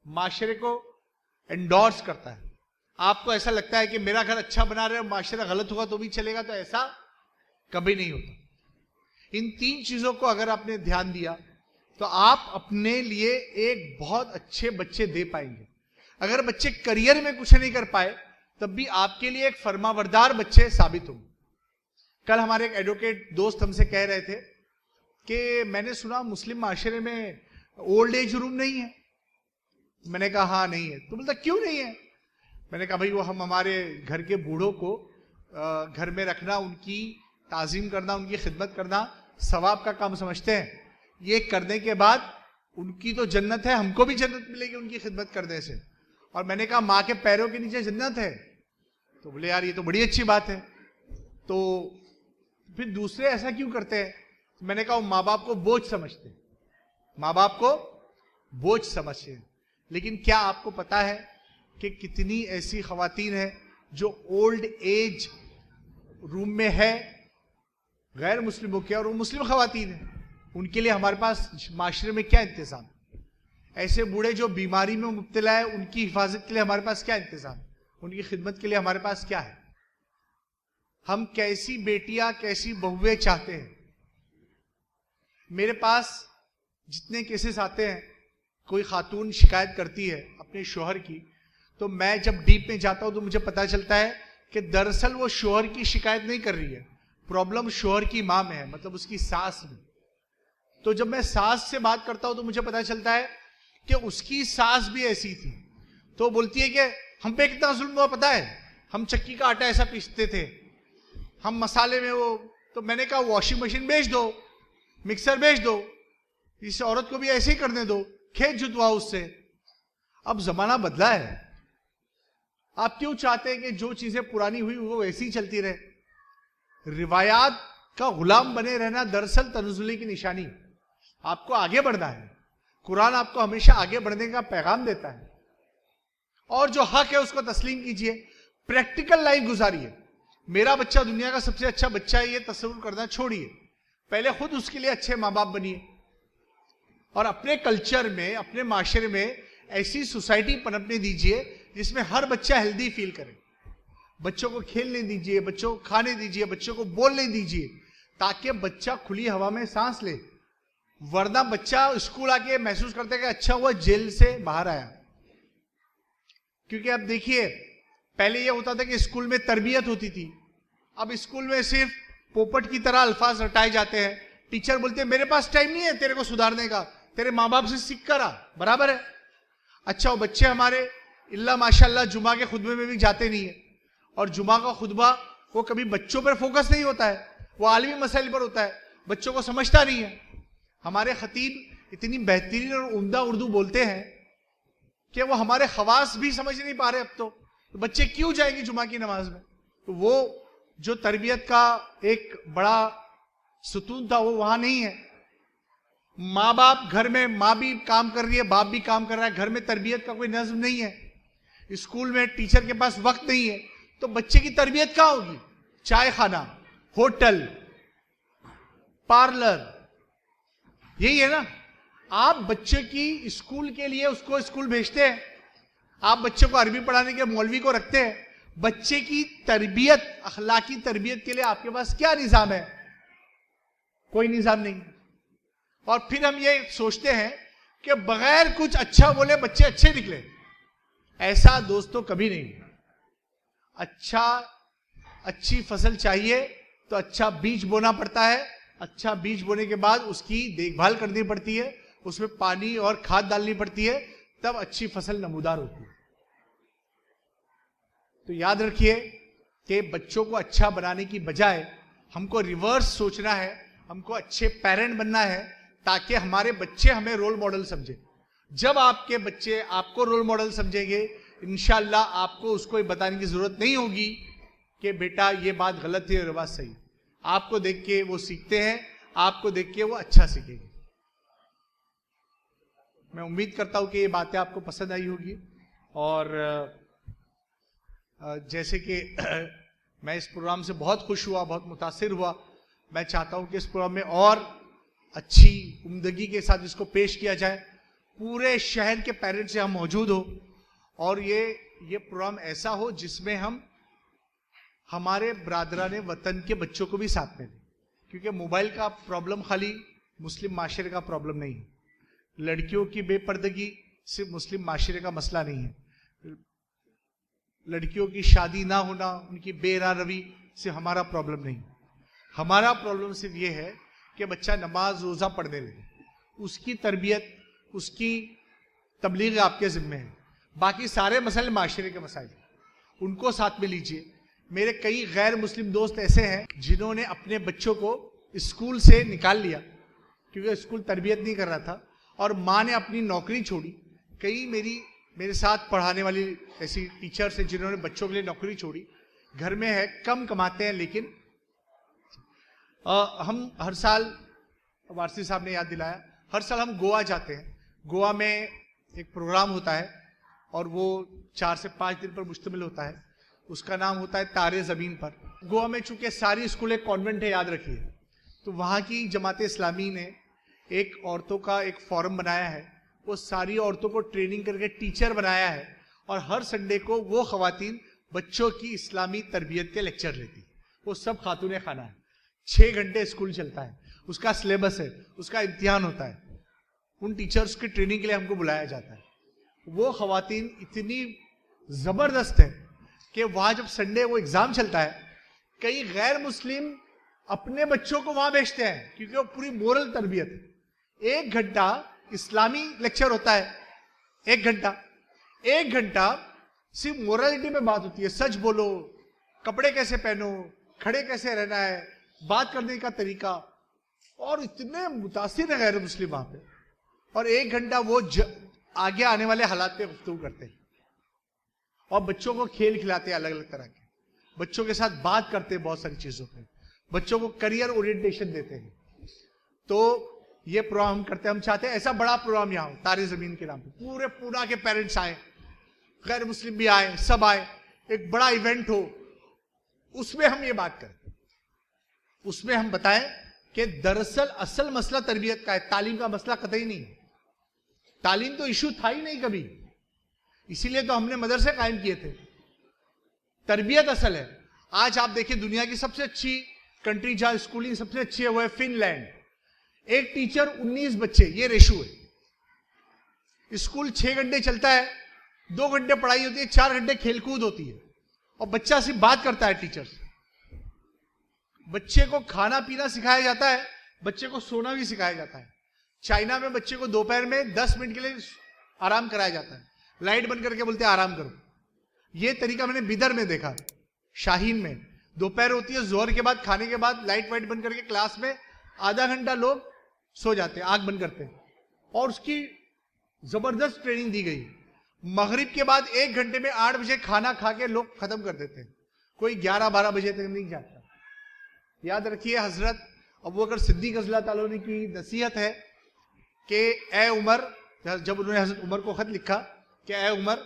माशरे को एंडोर्स करता है। आपको ऐसा लगता है कि मेरा घर अच्छा बना रहे और माशरा गलत होगा तो भी चलेगा, तो ऐसा कभी नहीं होता। इन 3 चीजों को अगर आपने ध्यान दिया तो आप अपने लिए एक बहुत अच्छे बच्चे दे पाएंगे। अगर बच्चे करियर में कुछ नहीं कर पाए तब भी आपके लिए एक फरमाबरदार बच्चे साबित होंगे। कल हमारे एक एडवोकेट दोस्त हमसे कह रहे थे कि मैंने सुना मुस्लिम माशरे में ओल्ड एज रूम नहीं है? मैंने कहा हाँ नहीं है। तो बोलता क्यों नहीं है? मैंने कहा भाई वो हम हमारे घर के बूढ़ों को घर में रखना, उनकी ताजीम करना, उनकी खिदमत करना सवाब का काम समझते हैं। ये करने के बाद उनकी तो जन्नत है, हमको भी जन्नत मिलेगी उनकी खिदमत करने से। और मैंने कहा माँ के पैरों के नीचे जन्नत है। तो बोले यार ये तो बड़ी अच्छी बात है। तो फिर दूसरे ऐसा क्यों करते हैं? मैंने कहा माँ बाप को बोझ समझते हैं, माँ बाप को बोझ समझते हैं। लेकिन क्या आपको पता है कि कितनी ऐसी खवातीन हैं जो ओल्ड एज रूम में है, गैर मुस्लिमों के, और वो मुस्लिम खवातीन है, उनके लिए हमारे पास माशरे में क्या इंतजाम? ऐसे बूढ़े जो बीमारी में मुब्तला है, उनकी हिफाजत के लिए हमारे पास क्या इंतजाम? उनकी खिदमत के लिए हमारे पास क्या है? हम कैसी बेटियां, कैसी बहुएं चाहते हैं? मेरे पास जितने केसेस आते हैं, कोई खातून शिकायत करती है अपने शोहर की, तो मैं जब डीप में जाता हूं तो मुझे पता चलता है कि दरअसल वो शोहर की शिकायत नहीं कर रही है, प्रॉब्लम शोहर की मां में है, मतलब उसकी सास में। तो जब मैं सास से बात करता हूं तो मुझे पता चलता है कि उसकी सास भी ऐसी थी। तो बोलती है कि हम पे कितना जुल्म हुआ पता है, हम चक्की का आटा ऐसा पीसते थे, हम मसाले में वो। तो मैंने कहा वॉशिंग मशीन बेच दो, मिक्सर बेच दो, इस औरत को भी ऐसे ही करने दो, खेत जुतवाओ उससे। अब जमाना बदला है। आप क्यों चाहते हैं कि जो चीजें पुरानी हुई वो वैसी ही चलती रहे? रिवायात का गुलाम बने रहना दरअसल तनज़्ज़ुली की निशानी। आपको आगे बढ़ना है। कुरान आपको हमेशा आगे बढ़ने का पैगाम देता है, और जो हक है उसको तस्लीम कीजिए, प्रैक्टिकल लाइफ गुजारिए। मेरा बच्चा दुनिया का सबसे अच्छा बच्चा है, ये तस्वुर करना छोड़िए, पहले खुद उसके लिए अच्छे माँ बाप बनिए, और अपने कल्चर में, अपने माशरे में ऐसी सोसाइटी पनपने दीजिए जिसमें हर बच्चा हेल्दी फील करे। बच्चों को खेलने दीजिए, बच्चों को खाने दीजिए, बच्चों को बोलने दीजिए, ताकि बच्चा खुली हवा में सांस ले। वरना बच्चा स्कूल आके महसूस करता है कि अच्छा हुआ जेल से बाहर आया। क्योंकि अब देखिए, पहले यह होता था कि स्कूल में तरबियत होती थी, अब स्कूल में सिर्फ पोपट की तरह अल्फाज रटाए जाते हैं। टीचर बोलते हैं मेरे पास टाइम नहीं है तेरे को सुधारने का, तेरे माँ बाप से सीख कर आ, बराबर है। अच्छा, वो बच्चे हमारे इल्ला माशाल्लाह जुमा के खुतबे में भी जाते नहीं है, और जुमा का खुतबा वो कभी बच्चों पर फोकस नहीं होता है, वो आलमी मसाइल पर होता है, बच्चों को समझता नहीं है। हमारे खतीब इतनी बेहतरीन और उम्दा उर्दू बोलते हैं कि वो हमारे खवास भी समझ नहीं पा रहे अब तो बच्चे क्यों जाएंगे जुमा की नमाज में? तो वो जो तरबियत का एक बड़ा सुतून था वो वहां नहीं है। माँ बाप घर में, माँ भी काम कर रही है, बाप भी काम कर रहा है, घर में तरबियत का कोई नज्म नहीं है, स्कूल में टीचर के पास वक्त नहीं है, तो बच्चे की तरबियत कहाँ होगी? चाय खाना, होटल, पार्लर, यही है ना। आप बच्चे की स्कूल के लिए उसको स्कूल भेजते हैं, आप बच्चे को अरबी पढ़ाने के मौलवी को रखते हैं, बच्चे की तरबियत, अखलाकी तरबियत के लिए आपके पास क्या निजाम है? कोई निजाम नहीं। और फिर हम ये सोचते हैं कि बगैर कुछ अच्छा बोले बच्चे अच्छे निकले। ऐसा दोस्तों कभी नहीं। अच्छी फसल चाहिए तो अच्छा बीज बोना पड़ता है, अच्छा बीज बोने के बाद उसकी देखभाल करनी पड़ती है, उसमें पानी और खाद डालनी पड़ती है, तब अच्छी फसल नमूदार होती है। तो याद रखिए कि बच्चों को अच्छा बनाने की बजाय हमको रिवर्स सोचना है, हमको अच्छे पेरेंट बनना है, ताकि हमारे बच्चे हमें रोल मॉडल समझे। जब आपके बच्चे आपको रोल मॉडल समझेंगे, इंशाल्लाह आपको उसको बताने की जरूरत नहीं होगी कि बेटा ये बात गलत है और ये बात सही। आपको देख के वो सीखते हैं, आपको देख के वो अच्छा सीखेंगे। मैं उम्मीद करता हूं कि ये बातें आपको पसंद आई होगी, और जैसे कि मैं इस प्रोग्राम से बहुत खुश हुआ, बहुत मुतासिर हुआ। मैं चाहता हूं कि इस प्रोग्राम में और अच्छी उम्दगी के साथ इसको पेश किया जाए, पूरे शहर के पेरेंट्स यहाँ मौजूद हो, और ये प्रोग्राम ऐसा हो जिसमें हम हमारे बरादराने वतन के बच्चों को भी साथ में लें। क्योंकि मोबाइल का प्रॉब्लम खाली मुस्लिम माशरे का प्रॉब्लम नहीं है, लड़कियों की बेपर्दगी सिर्फ मुस्लिम माशरे का मसला नहीं है, लड़कियों की शादी ना होना, उनकी बेरा रवी सिर्फ हमारा प्रॉब्लम नहीं। हमारा प्रॉब्लम सिर्फ ये है कि बच्चा नमाज रोजा पढ़ने लगे, उसकी तरबियत, उसकी तबलीग आपके जिम्मे है। बाकी सारे मसले माशरे के मसाइल, उनको साथ में लीजिए। मेरे कई गैर मुस्लिम दोस्त ऐसे हैं जिन्होंने अपने बच्चों को स्कूल से निकाल लिया क्योंकि स्कूल तरबियत नहीं कर रहा था, और माँ ने अपनी नौकरी छोड़ी। कई मेरे साथ पढ़ाने वाली ऐसी टीचर्स हैं जिन्होंने बच्चों के लिए नौकरी छोड़ी, घर में है, कम कमाते हैं, लेकिन हम हर साल, वारसी साहब ने याद दिलाया, हर साल हम गोवा जाते हैं। गोवा में एक प्रोग्राम होता है और वो 4 से 5 दिन पर मुश्तमिल होता है। उसका नाम होता है तारे ज़मीन पर। गोवा में चूंकि सारी स्कूलें कॉन्वेंट है, याद रखिए, तो वहाँ की जमात इस्लामी ने एक औरतों का एक फोरम बनाया है। वो सारी औरतों को ट्रेनिंग करके टीचर बनाया है, और हर संडे को वो खवातीन बच्चों की इस्लामी तरबियत के लेक्चर लेती। वो सब खातून खाना है, 6 घंटे स्कूल चलता है, उसका सिलेबस है, उसका इम्तिहान होता है। उन टीचर्स की ट्रेनिंग के लिए हमको बुलाया जाता है। वो खवातीन इतनी जबरदस्त है कि वहां जब संडे वो एग्जाम चलता है, कई गैर मुस्लिम अपने बच्चों को वहां भेजते हैं क्योंकि वो पूरी मोरल तरबियत है। 1 घंटा इस्लामी लेक्चर होता है, 1 घंटा सिर्फ मोरालिटी में बात होती है। सच बोलो, कपड़े कैसे पहनो, खड़े कैसे रहना है, बात करने का तरीका, और इतने मुतासिर है गैर मुस्लिम वहां पे। और 1 घंटा वो आगे आने वाले हालात पे गुफ्तगू करते हैं, और बच्चों को खेल खिलाते हैं अलग अलग तरह के, बच्चों के साथ बात करते हैं बहुत सारी चीजों पे, बच्चों को करियर ओरिएंटेशन देते हैं। तो ये प्रोग्राम हम करते हैं। हम चाहते हैं ऐसा बड़ा प्रोग्राम यहाँ हो, तारे जमीन के नाम पे, पूरे पूना के पेरेंट्स आए, गैर मुस्लिम भी आए, सब आए, एक बड़ा इवेंट हो। उसमें हम ये बात करें, उसमें हम बताएं कि दरअसल असल मसला तरबियत का है, तालीम का मसला कतई नहीं है। तालीम तो इशू था ही नहीं कभी, इसीलिए तो हमने मदरसे कायम किए थे। तरबियत असल है। आज आप देखिए, दुनिया की सबसे अच्छी कंट्री जहां स्कूलिंग सबसे अच्छी है वो है फिनलैंड। 1 टीचर 19 बच्चे, ये रेशो है। स्कूल 6 घंटे चलता है, 2 घंटे पढ़ाई होती है, 4 घंटे खेलकूद होती है, और बच्चा सिर्फ बात करता है टीचर से। बच्चे को खाना पीना सिखाया जाता है, बच्चे को सोना भी सिखाया जाता है। चाइना में बच्चे को दोपहर में 10 मिनट के लिए आराम कराया जाता है, लाइट बंद करके बोलते हैं आराम करो। ये तरीका मैंने बिदर में देखा, शाहीन में। दोपहर होती है, जोहर के बाद, खाने के बाद लाइट वाइट बंद करके क्लास में आधा घंटा लोग सो जाते हैं, आंख बंद करते हैं, और उसकी जबरदस्त ट्रेनिंग दी गई। मगरिब के बाद 1 घंटे में 8 बजे खाना खा के लोग खत्म कर देते हैं, कोई 11-12 बजे तक नहीं जाता। याद रखिए, हजरत अबू बकर सिद्दीक रज़ियल्लाहु ताला अन्हु की नसीहत है कि ए उमर, जब उन्होंने हजरत उमर को खत लिखा कि ए उमर,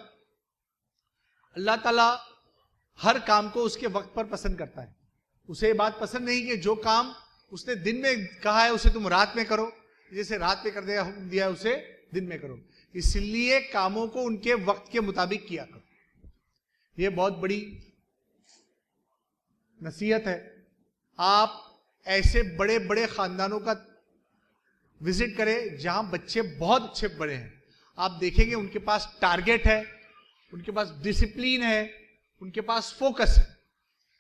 अल्लाह ताला हर काम को उसके वक्त पर पसंद करता है। उसे ये बात पसंद नहीं कि जो काम उसने दिन में कहा है उसे तुम रात में करो, जैसे रात में कर दिया हुक्म दिया है उसे दिन में करो। इसलिए कामों को उनके वक्त के मुताबिक किया करो। ये बहुत बड़ी नसीहत है। आप ऐसे बड़े बड़े खानदानों का विजिट करें जहां बच्चे बहुत अच्छे बड़े हैं, आप देखेंगे उनके पास टारगेट है, उनके पास डिसिप्लिन है, उनके पास फोकस है।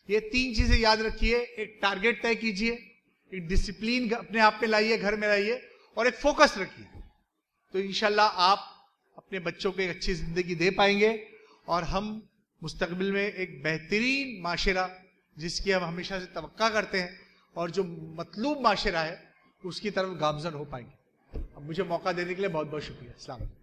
ये 3 चीजें याद रखिए, एक टारगेट तय कीजिए, एक डिसिप्लिन अपने आप में लाइए, घर में लाइए, और एक फोकस रखिए। तो इंशाल्लाह आप अपने बच्चों को एक अच्छी जिंदगी दे पाएंगे, और हम मुस्तकबिल में एक बेहतरीन माशरा, जिसकी हम हमेशा से तवक्का करते हैं, और जो मतलूब माशरा है, उसकी तरफ गामजन हो पाएंगे। अब मुझे मौका देने के लिए बहुत बहुत शुक्रिया। अस्सलाम वालेकुम।